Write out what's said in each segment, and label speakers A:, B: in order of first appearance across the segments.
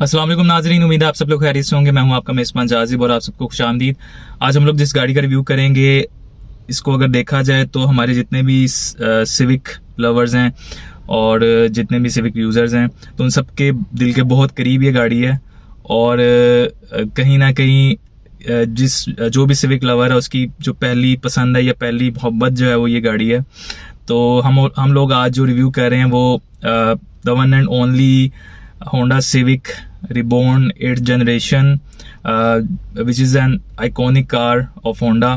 A: अस्सलाम वालेकुम नाज़रीन, उम्मीद है आप सब लोग खैरियत से होंगे। मैं हूं आपका मेज़बान जाजिब और आप सबको खुशामदीद। आज हम लोग जिस गाड़ी का रिव्यू करेंगे, इसको अगर देखा जाए तो हमारे जितने भी सिविक लवर्स हैं और जितने भी सिविक यूज़र्स हैं तो उन सब के दिल के बहुत करीब ये गाड़ी है। और कहीं ना कहीं जो भी सिविक लवर है उसकी जो पहली पसंद है या पहली मोहब्बत जो है वो ये गाड़ी है। तो हम लोग आज जो रिव्यू कर रहे हैं वो the one and only Honda Civic Reborn 8th generation which is an iconic car of Honda।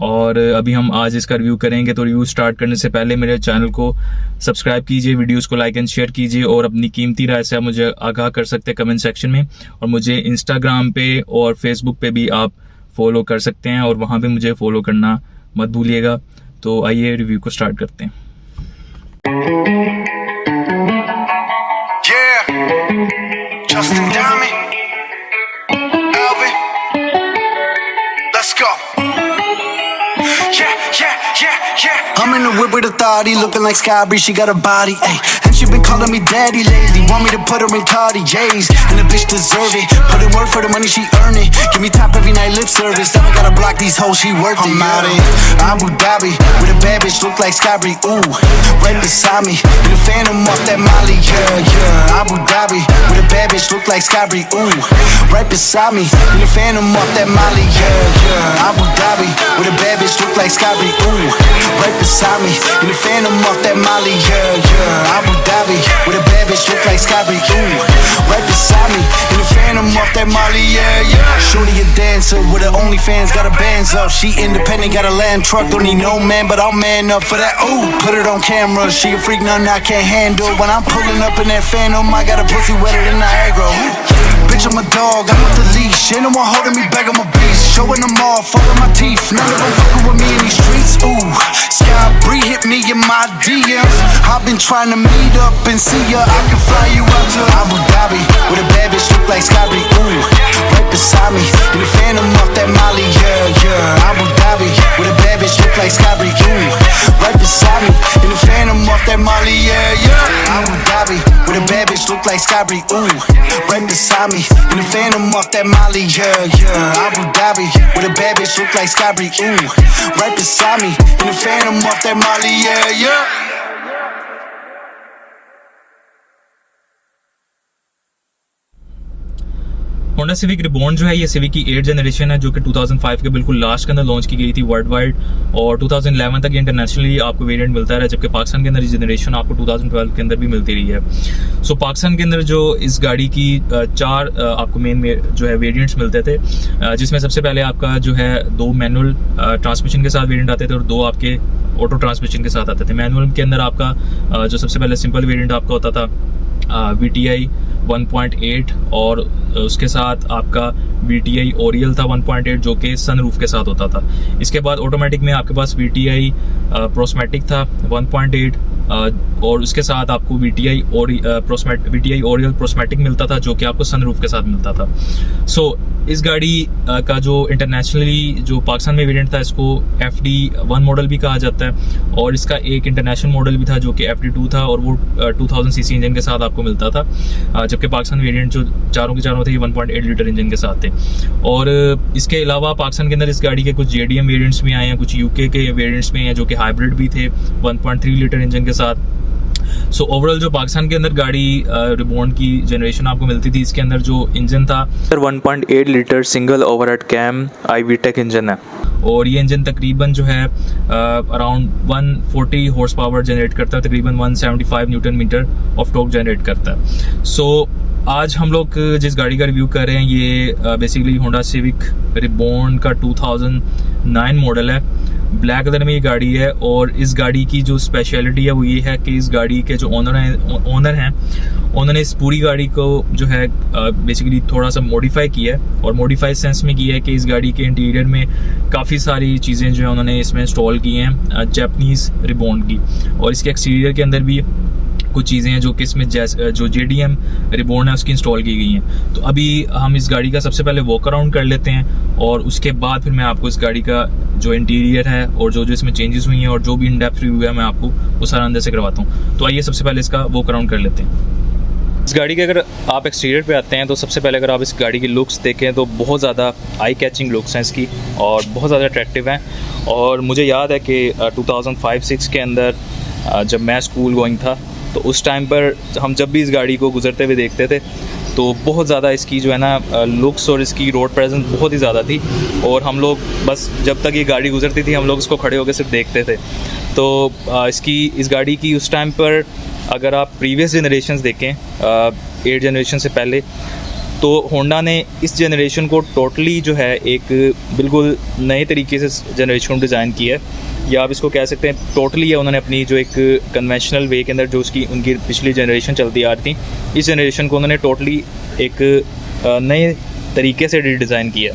A: और अभी हम आज इसका रिव्यू करेंगे। तो रिव्यू स्टार्ट करने से पहले मेरे चैनल को सब्सक्राइब कीजिए, वीडियोस को लाइक एंड शेयर कीजिए और अपनी कीमती राय से आप मुझे आगाह कर सकते हैं कमेंट सेक्शन में। और मुझे इंस्टाग्राम पे और फेसबुक पे भी आप फॉलो कर सकते हैं और वहाँ पे मुझे फॉलो करना मत भूलिएगा। तो आइए रिव्यू को स्टार्ट करते हैं।
B: Justin Diamond, Alvin, let's go. Yeah. I'm in the whip with authority, looking like Sky Bree, she got a body, ayy. And she been calling me daddy lately, want me to put her in Cartiers, and the bitch deserve it. Put in work for the money, she earn it. Give me top every night, lip service. Now I gotta block these hoes, she worth it. I'm out in Abu Dhabi with a bad bitch, look like Sky Bree, ooh. Right beside me, in the phantom off that Molly, yeah. Abu Dhabi with a bad bitch, look like Sky Bree, ooh. Right beside me, in the phantom off that Molly, yeah. Abu Dhabi with a bad bitch, look like Sky Bree, ooh. Right beside me, in the phantom off that Molly, yeah. Abu Dhabi with a bad bitch, look like Sky Bree, ooh. Right beside me, in the phantom off that Molly, yeah. Shorty a dancer with her OnlyFans, got her bands up. She independent, got a land truck, don't need no man, but I'll man up for that. Ooh, put it on camera, she a freak, nothing I can't handle. When I'm pulling up in that phantom, I got a pussy wetter than Niagara. Bitch, I'm a dog, I'm with the leash. Ain't no one holding me back, I'm a beast. Showing them all, falling my teeth. None of them fucking with me in these streets. Ooh, Sky Bree hit me in my DMs. I've been trying to meet up and see ya. I can fly you out to Abu Dhabi with a bad bitch look like Sky Bree. Ooh, right beside me in the phantom off that Molly. Yeah. Abu Dhabi with a bad bitch look like Sky Bree. Ooh, right beside me in the phantom off that Molly. Yeah. Abu Dhabi with a bad bitch look like Sky Bree. Ooh, right beside me in the phantom off that Molly. Yeah. Abu Dhabi with a bad bitch look like Sky Bree. Ooh, right beside me in the phantom off that Molly. Yeah.
A: Honda civic reborn जो है ये civic की 8th generation है जो कि 2005 के बिल्कुल last के अंदर लॉन्च की गई थी वर्ल्ड वाइड। और 2011 तक इंटरनेशनली आपको वेरिएंट मिलता रहा, जबकि पाकिस्तान के अंदर इस जनरेशन आपको 2012 के अंदर भी मिलती रही है। सो पाकिस्तान के अंदर जो इस गाड़ी की 4 आपको मेन जो है वेरिएंट्स मिलते थे, जिसमें सबसे पहले आपका जो है 2 मैनुअल ट्रांसमिशन के साथ वेरिएंट आते थे और 2 आपके ऑटो ट्रांसमिशन के साथ आते थे। मैनुअल के अंदर आपका जो सबसे पहले सिंपल वेरिएंट आपका होता था VTI 1.8 और उसके साथ आपका VTI ओरियल था 1.8 जो कि सनरूफ के साथ होता था। इसके बाद ऑटोमेटिक में आपके पास VTI प्रोस्मेटिक था 1.8 और उसके साथ आपको VTI ओरियल प्रोस्मेटिक मिलता था जो कि आपको सनरूफ के साथ मिलता था। सो इस गाड़ी का जो इंटरनेशनली जो पाकिस्तान में वेरिएंट था इसको FD1 मॉडल भी कहा जाता है और इसका एक इंटरनेशनल मॉडल भी था जो कि FD2 था और वो 2000 सीसी इंजन के साथ आपको मिलता था, जबकि पाकिस्तान वेरिएंट जो चारों के चारों थे 1.8 लीटर इंजन के साथ थे। और इसके अलावा पाकिस्तान के अंदर इस गाड़ी के कुछ JDM वेरिएंट्स भी आए हैं, कुछ UK के वेरिएंट्स में हैं जो कि हाइब्रिड भी थे 1.3 लीटर इंजन के साथ। सो ओवरऑल जो पाकिस्तान के अंदर गाड़ी रिबॉर्न की जनरेशन आपको मिलती थी, इसके अंदर जो इंजन था 1.8 litre single overhead cam iVTEC engine है और ये इंजन तकरीबन जो है अराउंड 140 हॉर्स पावर जनरेट करता है, तकरीबन 175 newton metre of torque generate करता है। सो आज हम लोग जिस गाड़ी का रिव्यू कर रहे हैं ये बेसिकली होंडा सिविक रिबॉर्न का 2009 मॉडल है। ब्लैक कलर में ये गाड़ी है और इस गाड़ी की जो स्पेशलिटी है वो ये है कि इस गाड़ी के जो ओनर हैं उन्होंने इस पूरी गाड़ी को जो है बेसिकली थोड़ा सा मॉडिफाई किया है और मॉडिफाई सेंस में किया है कि इस गाड़ी के इंटीरियर में काफ़ी सारी चीज़ें जो है उन्होंने इसमें इंस्टॉल की हैं जापानीज़ रिबॉर्न की, और इसके एक्सटीरियर के अंदर भी कुछ चीज़ें हैं जो कि इसमें जो JDM रिबॉर्न है उसकी इंस्टॉल की गई हैं। तो अभी हम इस गाड़ी का सबसे पहले वॉक अराउंड कर लेते हैं और उसके बाद फिर मैं आपको इस गाड़ी का जो इंटीरियर है और जो इसमें चेंजेस हुई हैं और जो भी इन डेप्थ रिव्यू है मैं आपको वो सारा अंदर से करवाता हूँ। तो आइए सबसे पहले इसका वॉक अराउंड कर लेते हैं। इस गाड़ी के अगर आप एक्सटीरियर पे आते हैं तो सबसे पहले अगर आप इस गाड़ी की लुक्स देखें तो बहुत ज़्यादा आई कैचिंग लुक्स हैं इसकी और बहुत ज़्यादा अट्रैक्टिव हैं। और मुझे याद है कि 2005-6 के अंदर जब मैं स्कूल गोइंग था तो उस टाइम पर हम जब भी इस गाड़ी को गुजरते हुए देखते थे तो बहुत ज़्यादा इसकी जो है ना लुक्स और इसकी रोड प्रेजेंस बहुत ही ज़्यादा थी। और हम लोग बस जब तक ये गाड़ी गुजरती थी हम लोग उसको खड़े होकर सिर्फ देखते थे। तो इस गाड़ी की उस टाइम पर अगर आप प्रीवियस जनरेशन्स देखें 8 जनरेशन से पहले, तो होंडा ने इस जनरेशन को टोटली जो है एक बिल्कुल नए तरीके से जनरेशन डिज़ाइन किया है, या आप इसको कह सकते हैं टोटली है उन्होंने अपनी जो एक कन्वेंशनल वे के अंदर जो उसकी उनकी पिछली जनरेशन चलती आ रही थी, इस जनरेशन को उन्होंने टोटली एक नए तरीके से रीडिज़ाइन किया।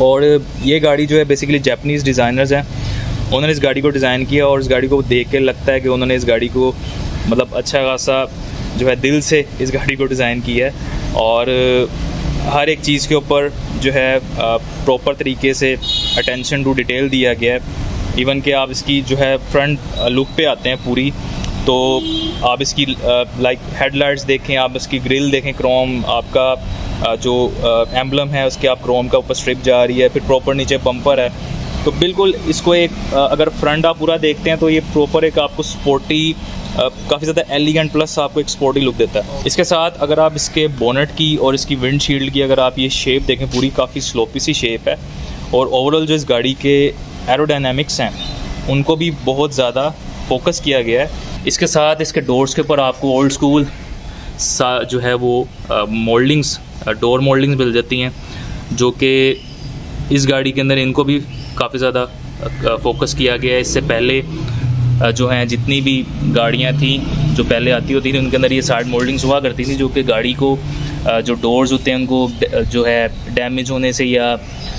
A: और ये गाड़ी जो है बेसिकली जापानीज़ डिज़ाइनर्स हैं, उन्होंने इस गाड़ी को डिज़ाइन किया और इस गाड़ी को देख के लगता है कि उन्होंने इस गाड़ी को मतलब अच्छा खासा जो है दिल से इस गाड़ी को डिज़ाइन किया है। और हर एक चीज़ के ऊपर जो है प्रॉपर तरीके से अटेंशन टू डिटेल दिया गया है। इवन कि आप इसकी जो है फ्रंट लुक पे आते हैं पूरी, तो आप इसकी लाइक हेडलाइट्स देखें, आप इसकी ग्रिल देखें, क्रोम आपका जो एम्बलम है उसके आप क्रोम का ऊपर स्ट्रिप जा रही है, फिर प्रॉपर नीचे बम्पर है। तो बिल्कुल इसको एक अगर फ्रंट आप पूरा देखते हैं तो ये प्रॉपर एक आपको स्पोर्टी काफ़ी ज़्यादा एलिगेंट प्लस आपको एक स्पोर्टी लुक देता है। इसके साथ अगर आप इसके बोनेट की और इसकी विंडशील्ड की अगर आप ये शेप देखें, पूरी काफ़ी स्लोपी सी शेप है। और ओवरऑल जो इस गाड़ी के एरोडायनामिक्स हैं उनको भी बहुत ज़्यादा फोकस किया गया है। इसके साथ इसके डोर्स के ऊपर आपको ओल्ड स्कूल जो है वो मोल्डिंग्स, डोर मोल्डिंग्स मिल जाती हैं, जो कि इस गाड़ी के अंदर इनको भी काफ़ी ज़्यादा फोकस किया गया है। इससे पहले जो हैं जितनी भी गाड़ियां थी जो पहले आती होती थी उनके अंदर ये साइड मोल्डिंग्स हुआ करती थी, जो कि गाड़ी को जो डोर्स होते हैं उनको जो है डैमेज होने से या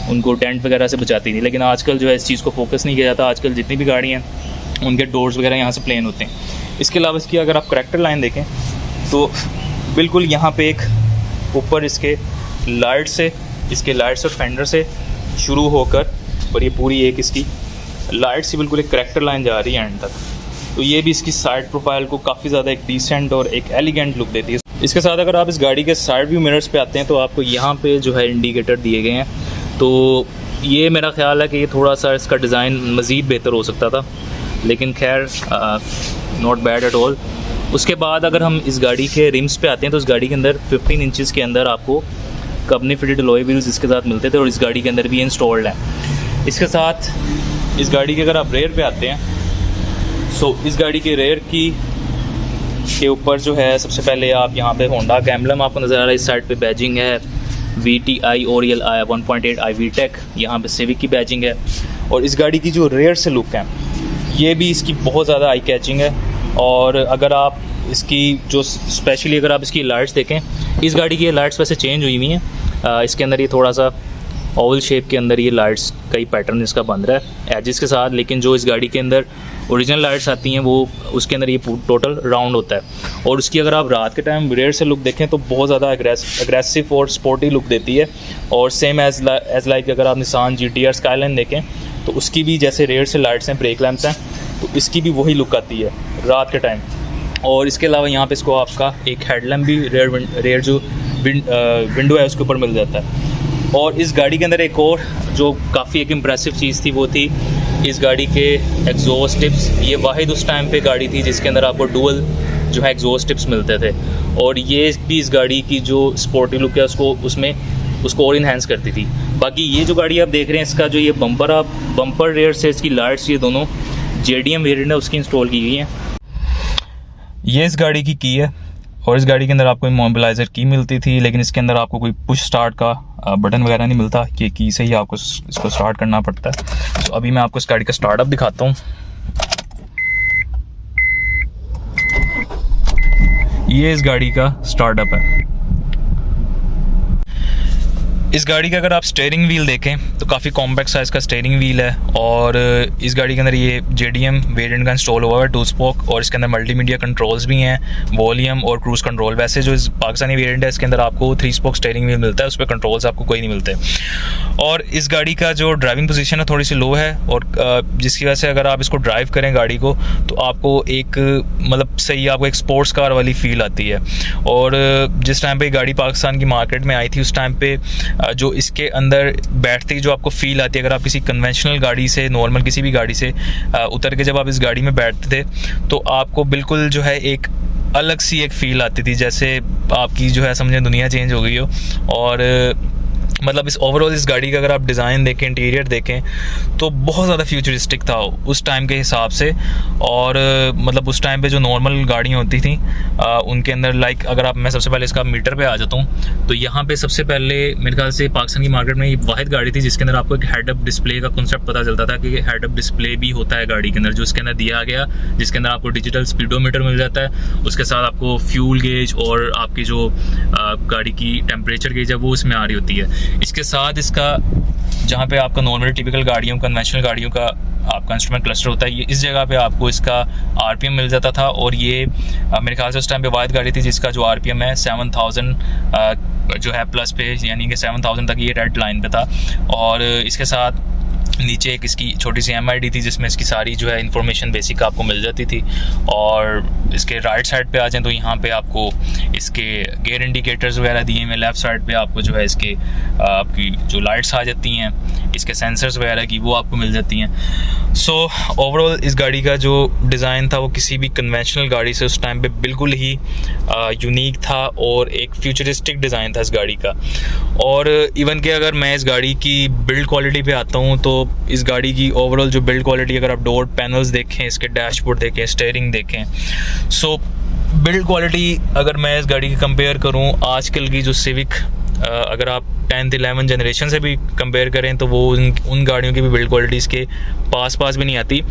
A: उनको डेंट वगैरह से बचाती थी। लेकिन आजकल जो है इस चीज़ को फोकस नहीं किया जाता। आजकल जितनी भी गाड़ियाँ हैं उनके डोर्स वगैरह यहाँ से प्लेन होते हैं। इसके अलावा इसकी अगर आप करैक्टर लाइन देखें तो बिल्कुल यहाँ पे एक ऊपर इसके लाइट्स और फेंडर से शुरू होकर और ये पूरी एक इसकी लाइट से बिल्कुल एक करैक्टर लाइन जा रही है एंड तक। तो ये भी इसकी साइड प्रोफाइल को काफ़ी ज़्यादा एक डिसेंट और एक एलिगेंट लुक देती है। इसके साथ अगर आप इस गाड़ी के साइड व्यू मिरर्स पे आते हैं तो आपको यहाँ पे जो है इंडिकेटर दिए गए हैं। तो ये मेरा ख्याल है कि ये थोड़ा सा इसका डिज़ाइन मज़ीद बेहतर हो सकता था, लेकिन खैर नॉट बैड एट ऑल। उसके बाद अगर हम इस गाड़ी के रिम्स पे आते हैं तो इस गाड़ी के अंदर 15 इंचज़ के अंदर आपको कंपनी फिटेड अलॉय व्हील्स इसके साथ मिलते थे और इस गाड़ी के अंदर भी इंस्टॉल्ड है। इसके साथ इस गाड़ी के अगर आप रेयर पे आते हैं तो इस गाड़ी के रेयर के ऊपर जो है सबसे पहले आप यहाँ पे होंडा का एम्बलम आपको नज़र आ रहा है। इस साइड पे बैजिंग है VTI ओरियल 1.8 i VTEC, यहाँ पे सिविक की बैजिंग है। और इस गाड़ी की जो रेयर से लुक है ये भी इसकी बहुत ज़्यादा आई कैचिंग है। और अगर आप इसकी जो स्पेशली अगर आप इसकी लाइट्स देखें, इस गाड़ी की लाइट्स वैसे चेंज हुई हुई हैं। इसके अंदर ये थोड़ा सा ओवल शेप के अंदर ये लाइट्स कई पैटर्न इसका बन रहा है एजेस के साथ, लेकिन जो इस गाड़ी के अंदर ओरिजिनल लाइट्स आती हैं वो उसके अंदर ये टोटल राउंड होता है। और उसकी अगर आप रात के टाइम रेयर से लुक देखें तो बहुत ज़्यादा अग्रेसिव और स्पोर्टी लुक देती है। और सेम एज लाइक अगर आप निसान GTR स्काईलाइन देखें तो उसकी भी जैसे रेयर से लाइट्स हैं, ब्रेक लैंप्स हैं, तो इसकी भी वही लुक आती है रात के टाइम। और इसके अलावा यहाँ पे इसको आपका एक हेडलैम्प भी रेयर जो विंडो है उसके ऊपर मिल जाता है। और इस गाड़ी के अंदर एक और जो काफ़ी एक इम्प्रेसिव चीज़ थी वो थी इस गाड़ी के एग्जॉस्ट टिप्स। ये वाहिद उस टाइम पे गाड़ी थी जिसके अंदर आपको डुअल जो है एग्जॉस्ट टिप्स मिलते थे, और ये भी इस गाड़ी की जो स्पोर्टी लुक है उसको और इन्हेंस करती थी। बाकी ये जो गाड़ी आप देख रहे हैं इसका जो ये बम्पर रेयर से इसकी लाइट्स ये दोनों JDM वेरिएंट है उसकी इंस्टॉल की गई हैं। ये इस गाड़ी की है और इस गाड़ी के अंदर आपको इमोबिलाइज़र की मिलती थी, लेकिन इसके अंदर आपको कोई पुश स्टार्ट का बटन वगैरह नहीं मिलता, कि की से ही आपको इसको स्टार्ट करना पड़ता है। तो अभी मैं आपको इस गाड़ी का स्टार्टअप दिखाता हूँ। ये इस गाड़ी का स्टार्टअप है। इस गाड़ी का अगर आप स्टीयरिंग व्हील देखें तो काफ़ी कॉम्पैक्ट साइज़ का स्टीयरिंग व्हील है और इस गाड़ी के अंदर ये JDM वेरिएंट का इंस्टॉल हुआ है 2 स्पोक और इसके अंदर मल्टीमीडिया कंट्रोल्स भी हैं, वॉल्यूम और क्रूज़ कंट्रोल। वैसे जो इस पाकिस्तानी वेरिएंट है इसके अंदर आपको 3 स्पोक स्टीयरिंग व्हील मिलता है, उस पर कंट्रोल्स आपको कोई नहीं मिलते। और इस गाड़ी का जो ड्राइविंग पोजीशन है थोड़ी सी लो है और जिसकी वजह से अगर आप इसको ड्राइव करें गाड़ी को तो आपको एक मतलब सही आपको एक स्पोर्ट्स कार वाली फील आती है। और जिस टाइम पे गाड़ी पाकिस्तान की मार्केट में आई थी उस टाइम पे जो इसके अंदर बैठते ही जो आपको फील आती है, अगर आप किसी कन्वेंशनल गाड़ी से नॉर्मल किसी भी गाड़ी से उतर के जब आप इस गाड़ी में बैठते थे तो आपको बिल्कुल जो है एक अलग सी एक फ़ील आती थी, जैसे आपकी जो है समझें दुनिया चेंज हो गई हो। और मतलब इस ओवरऑल इस गाड़ी का अगर आप डिज़ाइन देखें, इंटीरियर देखें तो बहुत ज़्यादा फ्यूचरिस्टिक था उस टाइम के हिसाब से। और मतलब उस टाइम पे जो नॉर्मल गाड़ियाँ होती थी उनके अंदर लाइक अगर आप मैं सबसे पहले इसका मीटर पे आ जाता हूँ तो यहाँ पे सबसे पहले मेरे ख्याल से पाकिस्तान की मार्केट में ये वाहिद गाड़ी थी जिसके अंदर आपको एक हेड अप डिस्प्ले का कॉन्सेप्ट पता चलता था कि हेड अप डिस्प्ले भी होता है गाड़ी के अंदर, जो इसके अंदर दिया गया, जिसके अंदर आपको डिजिटल स्पीडोमीटर मिल जाता है, उसके साथ आपको फ्यूल गेज और आपकी जो गाड़ी की टेम्परेचर गेज है वो उसमें आ रही होती है। इसके साथ इसका जहाँ पे आपका नॉर्मल टिपिकल गाड़ियों कन्वेंशनल गाड़ियों का आपका इंस्ट्रूमेंट क्लस्टर होता है, ये इस जगह पे आपको इसका RPM मिल जाता था। और ये मेरे ख्याल से उस टाइम पे वाहिद गाड़ी थी जिसका जो RPM है 7000 जो है प्लस पे, यानी कि 7000 तक ये रेड लाइन पे था। और इसके साथ नीचे एक इसकी छोटी सी MID थी जिसमें इसकी सारी जो है इंफॉर्मेशन बेसिक आपको मिल जाती थी। और इसके राइट साइड पे आ जाएं तो यहाँ पे आपको इसके गेयर इंडिकेटर्स वगैरह दिए हैं, लेफ़्ट साइड पे आपको जो है इसके आपकी जो लाइट्स आ जाती हैं, इसके सेंसर्स वगैरह की वो आपको मिल जाती हैं। सो ओवरऑल इस गाड़ी का जो डिज़ाइन था वो किसी भी कन्वेंशनल गाड़ी से उस टाइम पे बिल्कुल ही यूनिक था और एक फ्यूचरिस्टिक डिज़ाइन था इस गाड़ी का। और इवन कि अगर मैं इस गाड़ी की बिल्ड क्वालिटी पे आता हूँ तो इस गाड़ी की ओवरऑल जो बिल्ड क्वालिटी, अगर आप डोर पैनल्स देखें, इसके डैशबोर्ड देखें, स्टीयरिंग देखें, सो बिल्ड क्वालिटी अगर मैं इस गाड़ी की कंपेयर करूं आजकल की जो सिविक अगर आप 10th 11 जनरेशन से भी कंपेयर करें तो वो उन गाड़ियों की भी बिल्ड क्वालिटी इसके पास भी नहीं आती।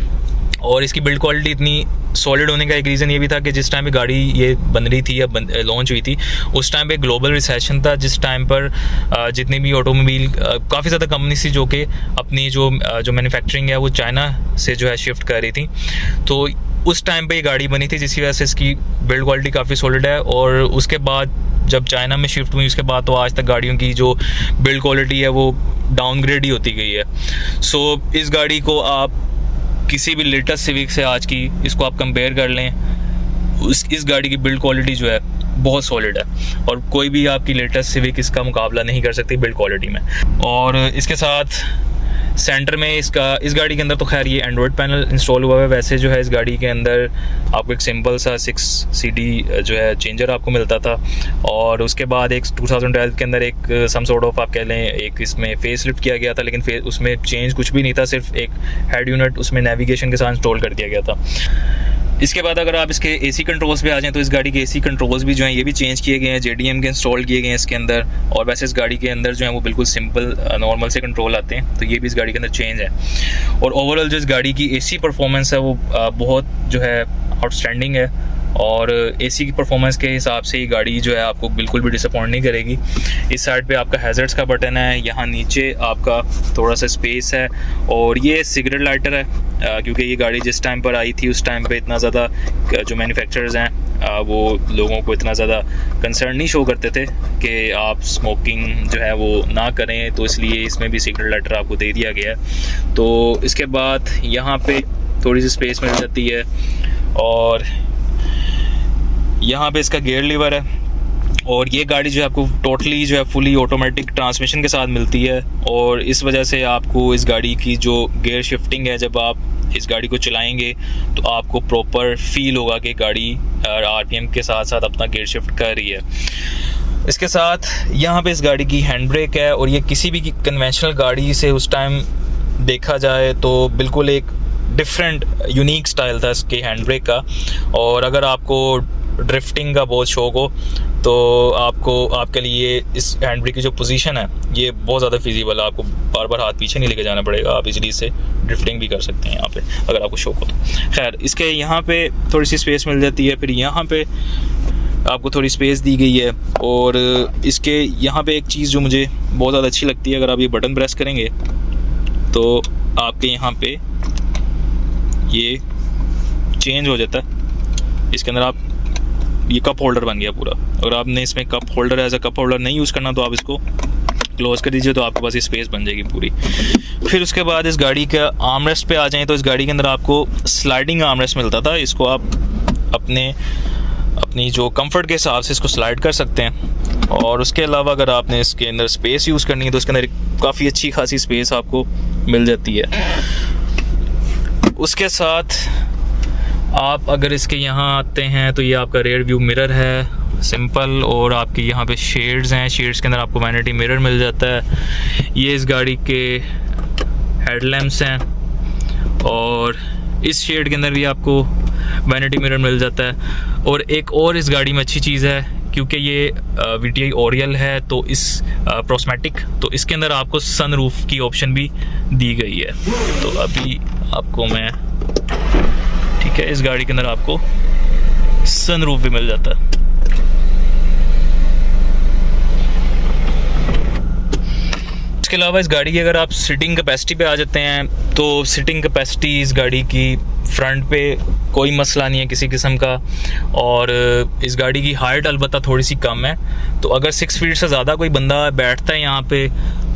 A: और इसकी बिल्ड क्वालिटी इतनी सॉलिड होने का एक रीज़न ये भी था कि जिस टाइम पे गाड़ी ये बन रही थी या लॉन्च हुई थी उस टाइम पे ग्लोबल रिसेशन था, जिस टाइम पर जितनी भी ऑटोमोबाइल काफ़ी ज़्यादा कंपनीज थी जो कि अपनी जो मैन्युफैक्चरिंग है वो चाइना से जो है शिफ्ट कर रही थी। तो उस टाइम पे ये गाड़ी बनी थी जिसकी वजह से इसकी बिल्ड क्वालिटी काफ़ी सॉलिड है। और उसके बाद जब चाइना में शिफ्ट हुई उसके बाद तो आज तक गाड़ियों की जो बिल्ड क्वालिटी है वो डाउनग्रेड ही होती गई है। सो इस गाड़ी को आप किसी भी लेटेस्ट सिविक से आज की इसको आप कंपेयर कर लें, इस गाड़ी की बिल्ड क्वालिटी जो है बहुत सॉलिड है और कोई भी आपकी लेटेस्ट सिविक इसका मुकाबला नहीं कर सकती बिल्ड क्वालिटी में। और इसके साथ सेंटर में इस गाड़ी के अंदर तो खैर ये एंड्रॉयड पैनल इंस्टॉल हुआ है। वैसे जो है इस गाड़ी के अंदर आपको एक सिंपल सा 6 CD जो है चेंजर आपको मिलता था। और उसके बाद एक 2012 के अंदर एक सम सॉर्ट ऑफ आप कह लें एक इसमें फेस लिफ्ट किया गया था, लेकिन उसमें चेंज कुछ भी नहीं था, सिर्फ एक हेड यूनिट उसमें नेविगेशन के साथ इंस्टॉल कर दिया गया था। इसके बाद अगर आप इसके AC कंट्रोल्स पे आ जाएं तो इस गाड़ी के AC कंट्रोल्स भी जो हैं ये भी चेंज किए गए हैं, JDM के इंस्टॉल किए गए हैं इसके अंदर। और वैसे इस गाड़ी के अंदर जो है वो बिल्कुल सिंपल नॉर्मल से कंट्रोल आते हैं, तो ये भी इस गाड़ी के अंदर चेंज है। और ओवरऑल जो इस गाड़ी की AC परफॉर्मेंस है वो बहुत जो है आउटस्टैंडिंग है। और AC की परफॉर्मेंस के हिसाब से ये गाड़ी जो है आपको बिल्कुल भी डिसअपॉइंट नहीं करेगी। इस साइड पे आपका हैज़र्ड्स का बटन है, यहाँ नीचे आपका थोड़ा सा स्पेस है। और ये सिगरेट लाइटर है क्योंकि ये गाड़ी जिस टाइम पर आई थी उस टाइम पे इतना ज़्यादा जो मैन्युफैक्चरर्स हैं वो लोगों को इतना ज़्यादा कंसर्न नहीं शो करते थे कि आप स्मोकिंग जो है वो ना करें, तो इसलिए इसमें भी सिगरेट लाइटर आपको दे दिया गया है। तो इसके बाद यहाँ पे थोड़ी सी स्पेस मिल जाती है और यहाँ पे इसका गियर लीवर है। और ये गाड़ी जो है आपको टोटली जो है फुली ऑटोमेटिक ट्रांसमिशन के साथ मिलती है। और इस वजह से आपको इस गाड़ी की जो गियर शिफ्टिंग है, जब आप इस गाड़ी को चलाएंगे तो आपको प्रॉपर फील होगा कि गाड़ी RPM के साथ साथ अपना गियर शिफ्ट कर रही है। इसके साथ यहाँ पे इस गाड़ी की हैंड ब्रेक है और ये किसी भी कन्वेंशनल गाड़ी से उस टाइम देखा जाए तो बिल्कुल एक डिफरेंट यूनिक स्टाइल था इसके हैंड ब्रेक का। और अगर आपको ड्रिफ्टिंग का बहुत शौक हो तो आपके लिए इस हैंड ब्रेक की जो पोजीशन है ये बहुत ज़्यादा फिजिबल है, आपको बार बार हाथ पीछे नहीं लेके जाना पड़ेगा, आप इजीली से ड्रिफ्टिंग भी कर सकते हैं यहाँ पे अगर आपको शौक हो तो। खैर इसके यहाँ पे थोड़ी सी स्पेस मिल जाती है। फिर यहाँ पे आपको थोड़ी स्पेस दी गई है। और इसके यहाँ पे एक चीज़ जो मुझे बहुत ज़्यादा अच्छी लगती है, अगर आप ये बटन प्रेस करेंगे तो आपके यहाँ पे ये चेंज हो जाता है। इसके अंदर आप ये कप होल्डर बन गया पूरा। अगर आपने इसमें cup holder as a cup holder नहीं यूज़ करना तो आप इसको क्लोज कर दीजिए, तो आपके पास ये स्पेस बन जाएगी पूरी। फिर उसके बाद इस गाड़ी का आर्मरेस्ट पे आ जाएं तो इस गाड़ी के अंदर आपको स्लाइडिंग आर्मरेस्ट मिलता था। इसको आप अपनी जो कंफर्ट के हिसाब से इसको स्लाइड कर सकते हैं। और उसके अलावा अगर आपने इसके अंदर स्पेस यूज़ करनी है तो इसके अंदर काफ़ी अच्छी खासी स्पेस आपको मिल जाती है। उसके साथ आप अगर इसके यहाँ आते हैं तो ये आपका रेयर व्यू मिरर है सिंपल, और आपके यहाँ पे शेड्स हैं। शेड्स के अंदर आपको वैनिटी मिरर मिल जाता है। ये इस गाड़ी के हेडलैम्प्स हैं और इस शेड के अंदर भी आपको वैनिटी मिरर मिल जाता है। और एक और इस गाड़ी में अच्छी चीज़ है, क्योंकि ये VTI ओरियल है तो इस प्रोस्मेटिक, तो इसके अंदर आपको सनरूफ की ऑप्शन भी दी गई है। तो अभी आपको मैं ठीक है, इस गाड़ी के अंदर आपको सनरूफ भी मिल जाता है। इसके अलावा इस गाड़ी की अगर आप सीटिंग कैपेसिटी पे आ जाते हैं तो सीटिंग कैपेसिटी इस गाड़ी की फ्रंट पे कोई मसला नहीं है किसी किस्म का। और इस गाड़ी की हाइट अलबत्ता थोड़ी सी कम है, तो अगर 6 फीट से ज़्यादा कोई बंदा बैठता है यहाँ पे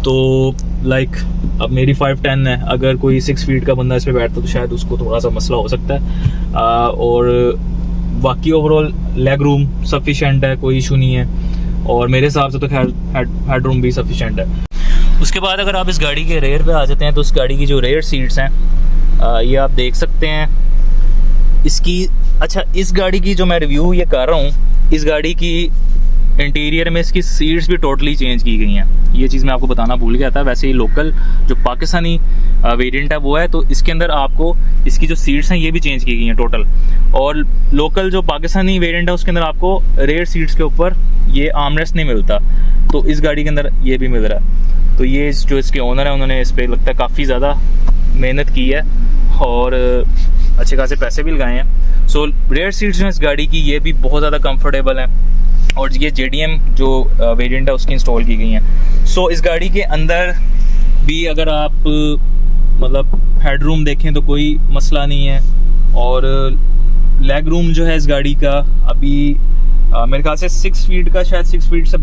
A: तो लाइक अब मेरी 5'10" है, अगर कोई 6 फीट का बंदा इस पर बैठता तो शायद उसको थोड़ा सा मसला हो सकता है। और बाकी ओवरऑल लेग रूम सफिशेंट है, कोई इशू नहीं है। और मेरे हिसाब से तो खैर हेड रूम भी सफिशेंट है। उसके बाद अगर आप इस गाड़ी के रेयर पे आ जाते हैं तो इस गाड़ी की जो रेयर सीट्स हैं ये आप देख सकते हैं इसकी। अच्छा, इस गाड़ी की जो मैं रिव्यू ये कर रहा हूँ, इस गाड़ी की इंटीरियर में इसकी सीट्स भी टोटली चेंज की गई हैं। ये चीज़ मैं आपको बताना भूल गया था। वैसे ही लोकल जो पाकिस्तानी वेरिएंट है वो है, तो इसके अंदर आपको इसकी जो सीट्स हैं ये भी चेंज की गई हैं टोटल। और लोकल जो पाकिस्तानी वेरिएंट है उसके अंदर आपको रेयर सीट्स के ऊपर ये आर्मरेस्ट नहीं मिलता, तो इस गाड़ी के अंदर ये भी मिल रहा है। तो ये जो इसके ओनर है उन्होंने इस पर लगता है काफ़ी ज़्यादा मेहनत की है और अच्छे खासे पैसे भी लगाए हैं। सो रेयर सीट्स जो इस गाड़ी की ये भी बहुत ज़्यादा कंफर्टेबल हैं और ये JDM जो वेरिएंट है उसकी इंस्टॉल की गई हैं। सो इस गाड़ी के अंदर भी अगर आप मतलब हेडरूम देखें तो कोई मसला नहीं है। और लेग रूम जो है इस गाड़ी का अभी मेरे ख्याल से 6 फीट का, शायद 6 फीट से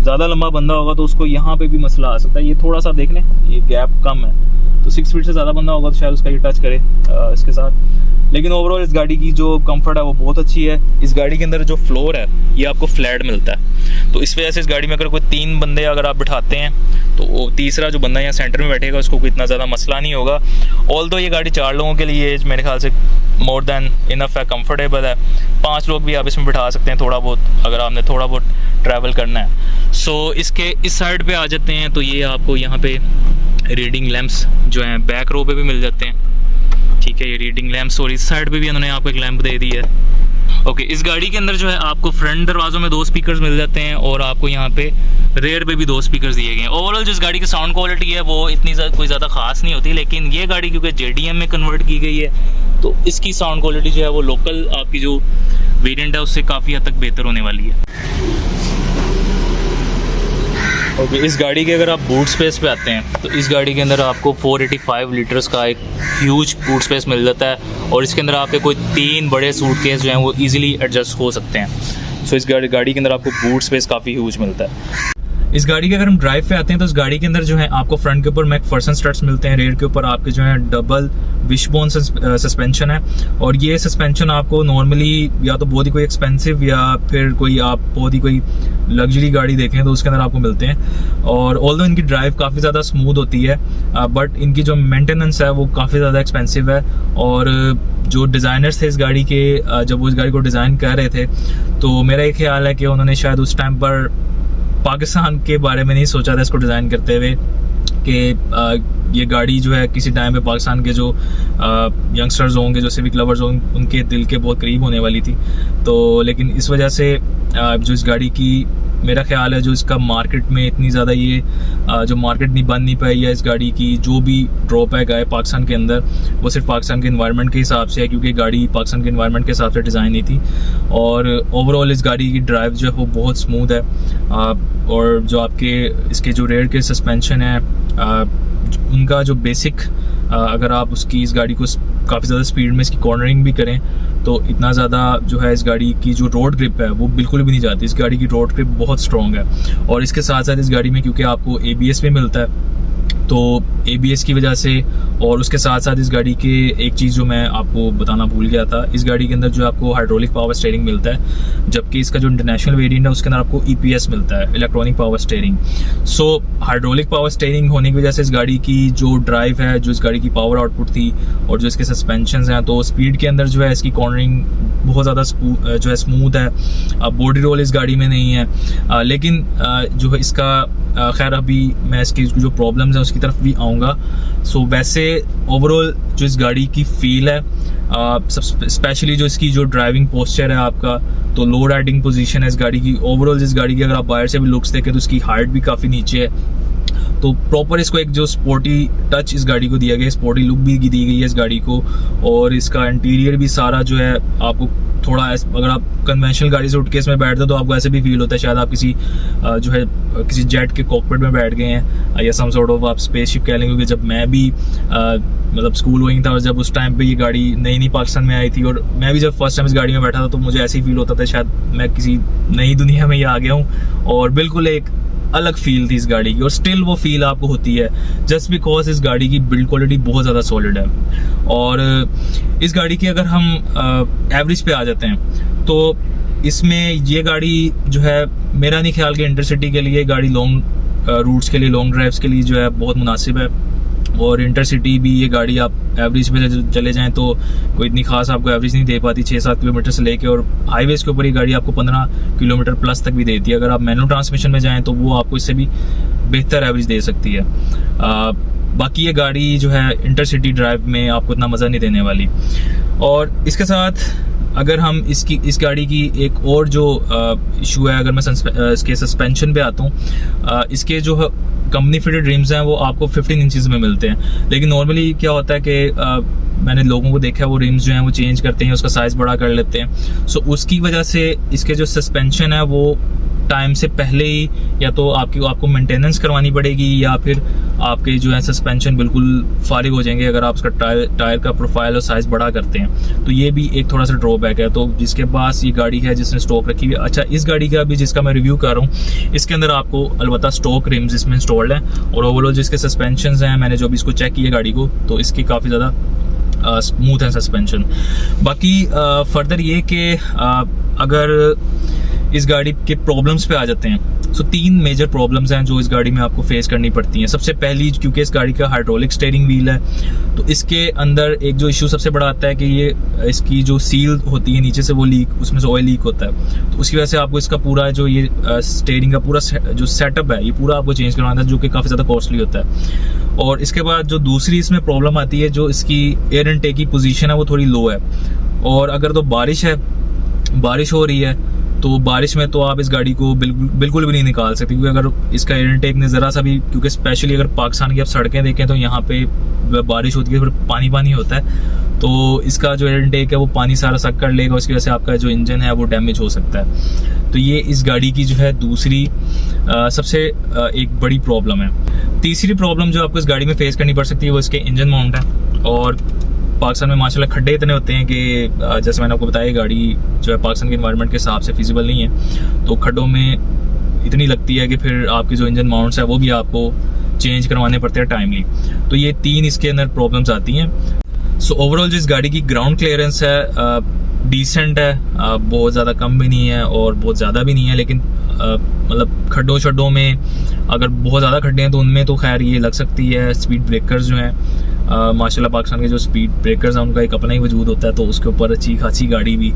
A: ज़्यादा लंबा बंदा होगा तो उसको यहाँ पे भी मसला आ सकता है। ये थोड़ा सा देख लें, ये गैप कम है, तो 6 फीट से ज़्यादा बंदा होगा तो शायद उसका ये टच करे इसके साथ। लेकिन ओवरऑल इस गाड़ी की जो कंफर्ट है वो बहुत अच्छी है। इस गाड़ी के अंदर जो फ्लोर है ये आपको फ्लैट मिलता है, तो इस वजह से इस गाड़ी में अगर कोई 3 बंदे अगर आप बिठाते हैं तो वो तीसरा जो बंदा यहाँ सेंटर में बैठेगा उसको कोई इतना ज़्यादा मसला नहीं होगा। ऑल्दो ये गाड़ी 4 लोगों के लिए मेरे ख्याल से मोर देन इनफ है, कंफर्टेबल है। 5 लोग भी आप इसमें बिठा सकते हैं थोड़ा बहुत, अगर आपने थोड़ा बहुत ट्रैवल करना है। सो इसके इस साइड पे आ जाते हैं तो ये आपको यहाँ पे रीडिंग लैंप्स जो हैं बैक रो पे भी मिल जाते हैं। ठीक है, ये रीडिंग लैंप्स, और इस साइड पे भी उन्होंने आपको एक लैंप दे दी है। ओके, इस गाड़ी के अंदर जो है आपको फ्रंट दरवाज़ों में 2 स्पीकर्स मिल जाते हैं और आपको यहाँ पे रेयर पे भी 2 स्पीकर्स दिए गए हैं। ओवरऑल जिस गाड़ी की साउंड क्वालिटी है वो इतनी कोई ज़्यादा खास नहीं होती, लेकिन ये गाड़ी क्योंकि JDM में कन्वर्ट की गई है तो इसकी साउंड क्वालिटी जो है वो लोकल आपकी जो वेरिएंट है उससे काफ़ी हद तक बेहतर होने वाली है। ओके, इस गाड़ी के अगर आप बूट स्पेस पे आते हैं तो इस गाड़ी के अंदर आपको 485 लीटर्स का एक ह्यूज बूट स्पेस मिल जाता है और इसके अंदर आपके कोई 3 बड़े सूटकेस जो हैं वो इजीली एडजस्ट हो सकते हैं। सो इस गाड़ी के अंदर आपको बूट स्पेस काफ़ी ह्यूज मिलता है। इस गाड़ी के अगर हम ड्राइव पे आते हैं तो इस गाड़ी के अंदर जो है आपको फ्रंट के ऊपर मैकफर्सन स्ट्रट्स मिलते हैं, रेयर के ऊपर आपके जो है डबल विशबोन सस्पेंशन है। और ये सस्पेंशन आपको नॉर्मली या तो बहुत ही कोई एक्सपेंसिव या फिर कोई आप बहुत ही कोई लग्जरी गाड़ी देखें तो उसके अंदर आपको मिलते हैं। और ऑल्दो इनकी ड्राइव काफ़ी ज़्यादा स्मूथ होती है बट इनकी जो मेंटेनेंस है वो काफ़ी ज़्यादा एक्सपेंसिव है। और जो डिज़ाइनर्स थे इस गाड़ी के जब वो इस गाड़ी को डिज़ाइन कर रहे थे तो मेरा ये ख्याल है कि उन्होंने शायद उस टाइम पर पाकिस्तान के बारे में नहीं सोचा था इसको डिज़ाइन करते हुए कि ये गाड़ी जो है किसी टाइम पे पाकिस्तान के जो यंगस्टर्स होंगे, जो सिविक लवर्स होंगे, उनके दिल के बहुत करीब होने वाली थी। तो लेकिन इस वजह से जो इस गाड़ी की मेरा ख्याल है जो इसका मार्केट में इतनी ज़्यादा ये जो मार्केट नहीं बन नहीं पाई है इस गाड़ी की, जो भी ड्रॉबैक आए पाकिस्तान के अंदर वो सिर्फ पाकिस्तान के इन्वायरमेंट के हिसाब से है, क्योंकि गाड़ी पाकिस्तान के इन्वायरमेंट के हिसाब से डिज़ाइन नहीं थी। और ओवरऑल इस गाड़ी की ड्राइव जो है वो बहुत स्मूथ है। और जो आपके इसके जो रेयर के सस्पेंशन है उनका जो बेसिक अगर आप उसकी इस गाड़ी को काफ़ी ज़्यादा स्पीड में इसकी कॉर्नरिंग भी करें तो इतना ज़्यादा जो है इस गाड़ी की जो रोड ग्रिप है वो बिल्कुल भी नहीं जाती। इस गाड़ी की रोड ग्रिप बहुत स्ट्रॉन्ग है। और इसके साथ साथ इस गाड़ी में क्योंकि आपको ABS भी मिलता है तो ABS की वजह से, और उसके साथ साथ इस गाड़ी के एक चीज़ जो मैं आपको बताना भूल गया था, इस गाड़ी के अंदर जो आपको हाइड्रोलिक पावर स्टीयरिंग मिलता है, जबकि इसका जो इंटरनेशनल वेरिएंट है उसके अंदर आपको EPS मिलता है, electronic power steering. So hydraulic power steering होने की वजह से इस गाड़ी की जो ड्राइव है, जो इस गाड़ी की पावर आउटपुट थी और जो इसके सस्पेंशन हैं, तो स्पीड के अंदर जो है इसकी कॉर्नरिंग बहुत ज़्यादा जो है स्मूथ है। बॉडी रोल इस गाड़ी में नहीं है, लेकिन जो है इसका खैर अभी मैं इसकी जो प्रॉब्लम्स हैं उसकी तरफ भी आऊँगा। सो वैसे ओवरऑल जो इस गाड़ी की फील है, स्पेशली जो इसकी जो ड्राइविंग पोस्चर है आपका, तो लो राइडिंग पोजीशन है इस गाड़ी की। ओवरऑल इस गाड़ी की अगर आप बाहर से भी लुक्स देखें तो इसकी हाइट भी काफ़ी नीचे है, तो प्रॉपर इसको एक जो स्पोर्टी टच इस गाड़ी को दिया गया, स्पोर्टी लुक भी दी गई है इस गाड़ी को। और इसका इंटीरियर भी सारा जो है आपको थोड़ा, अगर आप कन्वेंशनल गाड़ी से उठ के इसमें बैठते हो तो आपको ऐसे भी फील होता है शायद आप किसी जो है किसी जेट के कॉकपिट में बैठ गए हैं या सम सॉर्ट ऑफ आप स्पेसशिप कह लेंगे। क्योंकि जब मैं भी मतलब स्कूल गोइंग था और जब उस टाइम पे ये गाड़ी नई पाकिस्तान में आई थी और मैं भी जब फर्स्ट टाइम इस गाड़ी में बैठा था तो मुझे ऐसे ही फील होता था शायद मैं किसी नई दुनिया में ही आ गया हूँ। और बिल्कुल एक अलग फील थी इस गाड़ी की, और स्टिल वो फील आपको होती है जस्ट बिकॉज इस गाड़ी की बिल्ड क्वालिटी बहुत ज़्यादा सॉलिड है। और इस गाड़ी की अगर हम एवरेज पे आ जाते हैं तो इसमें ये गाड़ी जो है मेरा नहीं ख्याल कि इंटरसिटी के लिए गाड़ी लॉन्ग रूट्स के लिए, लॉन्ग ड्राइव्स के लिए जो है बहुत मुनासिब है। और इंटरसिटी भी ये गाड़ी आप एवरेज पे चले जाएं तो कोई इतनी खास आपको एवरेज नहीं दे पाती, 6-7 किलोमीटर से लेके, और हाईवेज के ऊपर ये गाड़ी आपको 15 किलोमीटर प्लस तक भी देती है। अगर आप मैनुअल ट्रांसमिशन में जाएं तो वो आपको इससे भी बेहतर एवरेज दे सकती है। बाकी ये गाड़ी जो है इंटरसिटी ड्राइव में आपको इतना मज़ा नहीं देने वाली। और इसके साथ अगर हम इस गाड़ी की एक और जो इशू है, अगर मैं इसके सस्पेंशन पे आता हूँ, इसके जो कंपनी फिटेड रिम्स हैं वो आपको 15 इंचेस में मिलते हैं। लेकिन नॉर्मली क्या होता है कि मैंने लोगों को देखा है वो रिम्स जो हैं वो चेंज करते हैं, उसका साइज़ बड़ा कर लेते हैं। सो उसकी वजह से इसके जो सस्पेंशन है वो टाइम से पहले ही या तो आपको मेंटेनेंस करवानी पड़ेगी या फिर आपके जो है सस्पेंशन बिल्कुल फारिग हो जाएंगे अगर आप उसका टायर का प्रोफाइल और साइज़ बड़ा करते हैं। तो ये भी एक थोड़ा सा ड्रॉबैक है। तो जिसके पास ये गाड़ी है जिसने स्टॉक रखी हुई, अच्छा इस गाड़ी का भी जिसका मैं रिव्यू कर रहा हूँ, इसके अंदर आपको अलबत्ता स्टॉक रिम्स इसमें इंस्टॉल्ड है। और ओवरऑल जिसके सस्पेंशन हैं, मैंने जो भी इसको चेक किया गाड़ी को, तो इसकी काफ़ी ज़्यादा स्मूथ है सस्पेंशन। बाकी फर्दर ये कि अगर इस गाड़ी के प्रॉब्लम्स पे आ जाते हैं, सो 3 मेजर प्रॉब्लम्स हैं जो इस गाड़ी में आपको फेस करनी पड़ती हैं। सबसे पहली, क्योंकि इस गाड़ी का हाइड्रोलिक स्टीयरिंग व्हील है, तो इसके अंदर एक जो इशू सबसे बड़ा आता है कि ये इसकी जो सील होती है नीचे से वो लीक, उसमें से ऑयल लीक होता है। तो उसकी वजह से आपको इसका पूरा जो ये स्टीयरिंग का पूरा जो सेटअप है ये पूरा आपको चेंज करवाना है, जो कि काफ़ी ज़्यादा कॉस्टली होता है। और इसके बाद जो दूसरी इसमें प्रॉब्लम आती है, जो इसकी एयर इनटेक की पोजीशन है वो थोड़ी लो है। और अगर तो बारिश हो रही है तो बारिश में तो आप इस गाड़ी को बिल्कुल भी नहीं निकाल सकते, क्योंकि अगर इसका एयर इनटेक ने ज़रा सा भी, क्योंकि स्पेशली अगर पाकिस्तान की आप सड़कें देखें तो यहाँ पे बारिश होती है फिर पानी होता है, तो इसका जो एयर इनटेक है वो पानी सारा सक कर लेगा, उसकी वजह से आपका जो इंजन है वो डैमेज हो सकता है। तो ये इस गाड़ी की जो है दूसरी सबसे एक बड़ी प्रॉब्लम है। तीसरी प्रॉब्लम जो आपको इस गाड़ी में फेस करनी पड़ सकती है वो इसके इंजन माउंट है। और पाकिस्तान में माशाल्लाह खड्डे इतने होते हैं कि जैसे मैंने आपको बताया गाड़ी जो है पाकिस्तान के एनवायरनमेंट के हिसाब से फिजिबल नहीं है, तो खड्डों में इतनी लगती है कि फिर आपके जो इंजन माउंट्स है वो भी आपको चेंज करवाने पड़ते हैं टाइमली। तो ये 3 इसके अंदर प्रॉब्लम्स आती हैं। सो ओवरऑल जो इस गाड़ी की ग्राउंड क्लियरेंस है डिसेंट है, बहुत ज़्यादा कम भी नहीं है और बहुत ज़्यादा भी नहीं है, लेकिन मतलब खड्डों में अगर बहुत ज़्यादा खड्डे हैं तो उनमें तो खैर ये लग सकती है। स्पीड ब्रेकर्स जो हैं माशाल्लाह पाकिस्तान के जो स्पीड ब्रेकर्स हैं उनका एक अपना ही वजूद होता है, तो उसके ऊपर अच्छी खासी गाड़ी भी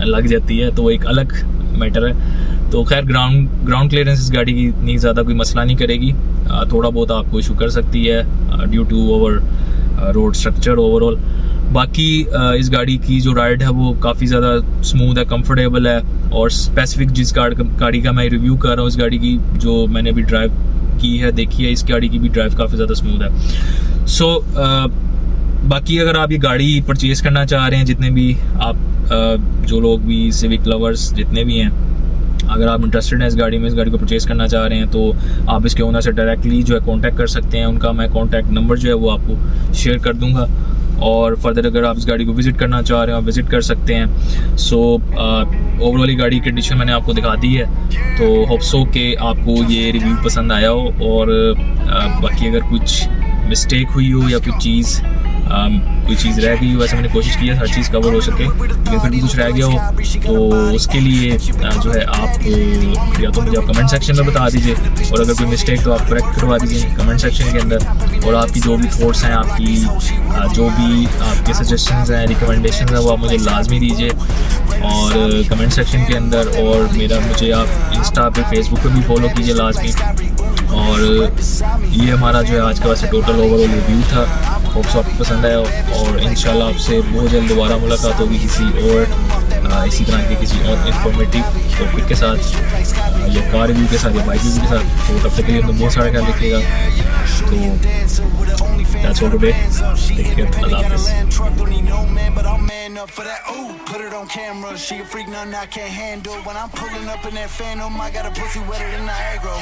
A: लग जाती है, तो एक अलग मैटर है। तो खैर ग्राउंड क्लियरेंस इस गाड़ी की इतनी ज़्यादा कोई मसला नहीं करेगी, थोड़ा बहुत आपको इशू कर सकती है due to over road structure overall. बाकी इस गाड़ी की जो राइड है वो काफ़ी ज़्यादा स्मूथ है, कंफर्टेबल है। और स्पेसिफिक जिस गाड़ी का मैं रिव्यू कर रहा हूँ, इस गाड़ी की जो मैंने अभी ड्राइव की है, देखी है, इस गाड़ी की भी ड्राइव काफ़ी ज़्यादा स्मूथ है। सो बाकी अगर आप ये गाड़ी परचेज करना चाह रहे हैं, जितने भी आप जो लोग भी सिविक लवर्स जितने भी हैं, अगर आप इंटरेस्टेड हैं इस गाड़ी में, इस गाड़ी को परचेज़ करना चाह रहे हैं, तो आप इसके ओनर से डायरेक्टली जो है कांटेक्ट कर सकते हैं। उनका मैं कांटेक्ट नंबर जो है वो आपको शेयर कर दूंगा। और फर्दर अगर आप इस गाड़ी को विज़िट करना चाह रहे हैं, आप विज़िट कर सकते हैं। सो ओवरऑल ये गाड़ी की कंडीशन मैंने आपको दिखा दी है, तो होप सो कि आपको ये रिव्यू पसंद आया हो। और बाकी अगर कुछ मिस्टेक हुई हो या कोई चीज़ रह गई हो, वैसे मैंने कोशिश की है हर चीज़ कवर हो सके, लेकिन फिर भी कुछ रह गया हो तो उसके लिए जो है आप या तो मुझे आप कमेंट सेक्शन में बता दीजिए, और अगर कोई मिस्टेक तो आप करेक्ट करवा दीजिए कमेंट सेक्शन के अंदर। और आपकी जो भी थॉट्स हैं, आपकी जो भी आपके सजेशंस हैं, रिकमेंडेशन हैं, वो आप मुझे लाजमी दीजिए और कमेंट सेक्शन के अंदर। और मुझे आप इंस्टा पे, फेसबुक पे भी फॉलो कीजिए लाजमी। और ये हमारा जो है आज का वैसे टोटल ओवरऑल रिव्यू था। होप सो आपको पसंद आया, और इंशाल्लाह आपसे बहुत जल्द दोबारा मुलाकात होगी किसी और इसी तरह के किसी और इंफॉर्मेटिव टॉपिक के साथ, या कार रिव्यू के साथ या बाइक रिव्यू के साथ। तो तब तक के लिए तो बहुत सारा ख्याल रखिएगा। तो that's all today. Take care. Allah Hafiz. Up for that, ooh, put it on camera. She a freak, nothing I can't handle. When I'm pulling up in that Phantom, I got a pussy wetter than Niagara.